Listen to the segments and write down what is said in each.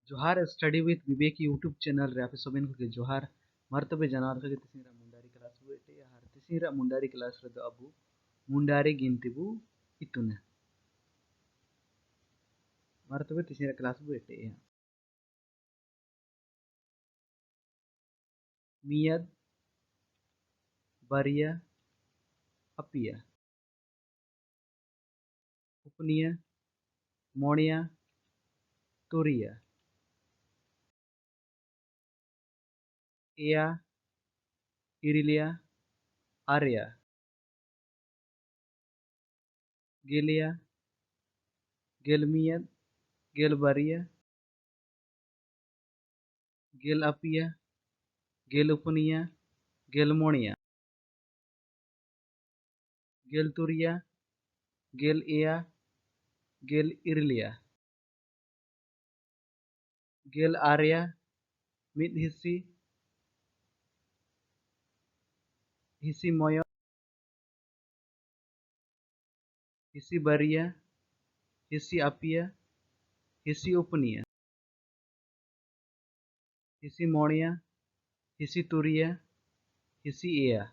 जोहार study with Vivek YouTube channel रे आपे सोबेन को जोहार मर्तबे जानवर के तिसिंगरा मुंडारी क्लास बु एटे हर तिसिंगरा मुंडारी क्लास रे दो अबु मुंडारी गिनती बु इतुने मर्तबे तिसिंगरा क्लास बु एटे मियद बारिया अपिया उपनिया मोणिया तुरिया एया इरिलिया आर्या गेलिया गेलमियद गेलबारिया गेल अपिया गेल उपनिया गेल मोणिया गेल तुरिया गेल एया गेल इरिलिया गेल आर्या मिद हिसी मोयो हिसी बारिया हिसी अपिया हिसी उपनिया हिसी मोणिया हिसी तुरिया हिसी एया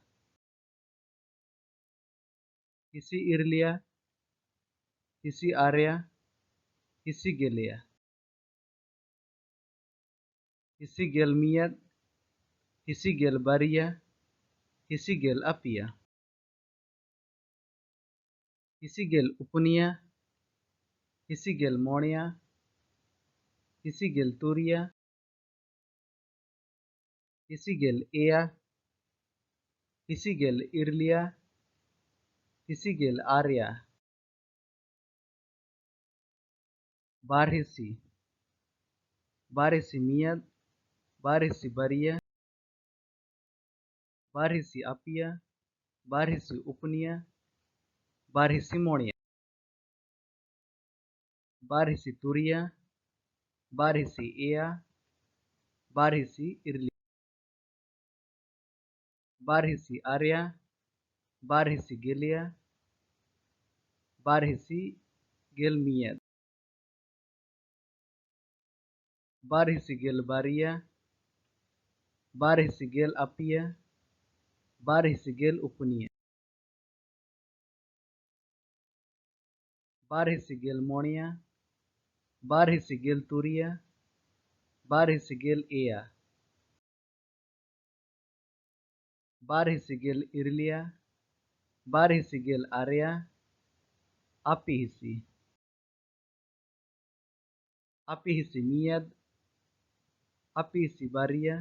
हिसी इरलिया हिसी आर्या हिसी गेलिया हिसी गेलमियद हिसी गेलबारिया हिसी गेल अपिया हिसी गेल उपनिया हिसी गेल मोणिया हिसी गेल तुरिया हिसी गेल एया हिसी गेल इरलिया हिसी गेल आर्या बारहिसी बारहिसी मियद बारहिसी बारिया बारहिसी अपिया बारहिसी उपनिया बारहिसी मोणिया बारहिसी तुरिया बारहिसी एया बारहिसी इरलिया बारहिसी आर्या बारहिसी गेलिया बारहिसी गेलमियद बारहिसी गेलबारिया बारहिसी गेल अपिया बारहिसी गेल उपनिया बारहिसी गेल मोणिया बारहिसी गेल तुरिया बारहिसी गेल एया बारहिसी गेल इरलिया बारहिसी गेल आर्या अपिहिसी अपिहिसी मियद अपिहिसी बारिया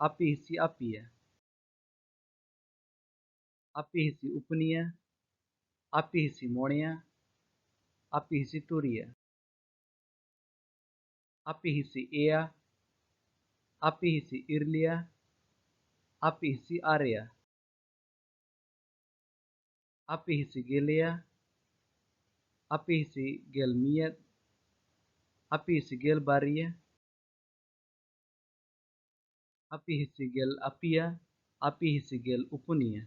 अपिहिसी अपिया अपिहिसी उपनिया अपिहिसी मोणिया अपिहिसी तुरिया अपिहिसी एया अपिहिसी इरलिया अपिहिसी आर्या अपिहिसी गेलिया अपिहिसी गेलमियद अपिहिसी गेलबारिया अपिहिसी गेल अपिया अपिहिसी गेल उपनिया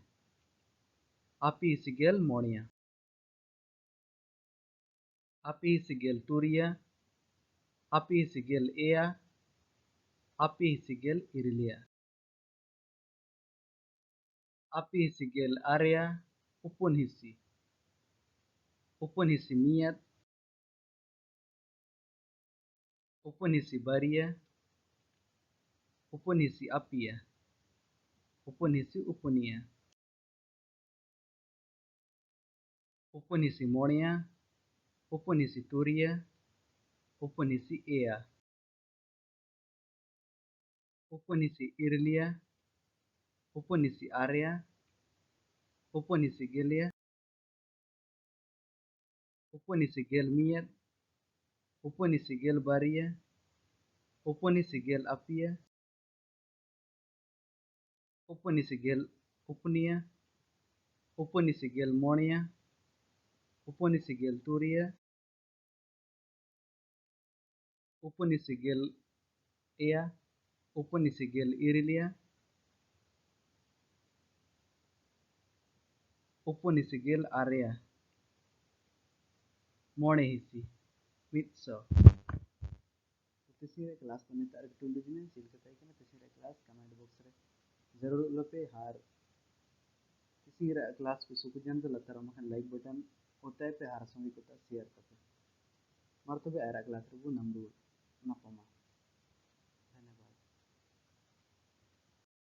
अपिहिसी गेल मोणिया अपिहिसी गेल तुरिया अपिहिसी गेल एया अपिहिसी गेल इरलिया अपिहिसी गेल आर्या उपनहिसी उपनहिसी मियद उपनहिसी बारिया उपनहिसी अपिया उपनहिसी उपनिया उपनहिसी मोणिया उपनहिसी तुरिया उपनहिसी एया उपनहिसी इरलिया उपनहिसी आर्या उपनहिसी गेलिया उपनहिसी गेलमियद उपनहिसी गेलबारिया उपनहिसी गेल अपिया उपनहिसी गेल उपनिया उपनहिसी गेल मोणिया उपनहिसी गेल तुरिया उपनहिसी गेल एया उपनहिसी गेल इरलिया उपनहिसी गेल आर्या मोणेहिसी मिदसौ तीसरी क्लास को नेतार टुल्लू जिने चिलकताई के तीसरी क्लास कमेंट बॉक्स रे जरूर लपे हार तीसरी क्लास को सुकु जन तो लतार मखन लाइक बटन होता है पे हार संगी को शेयर करते मरतबे आरा क्लास रे वो नंदू नफमा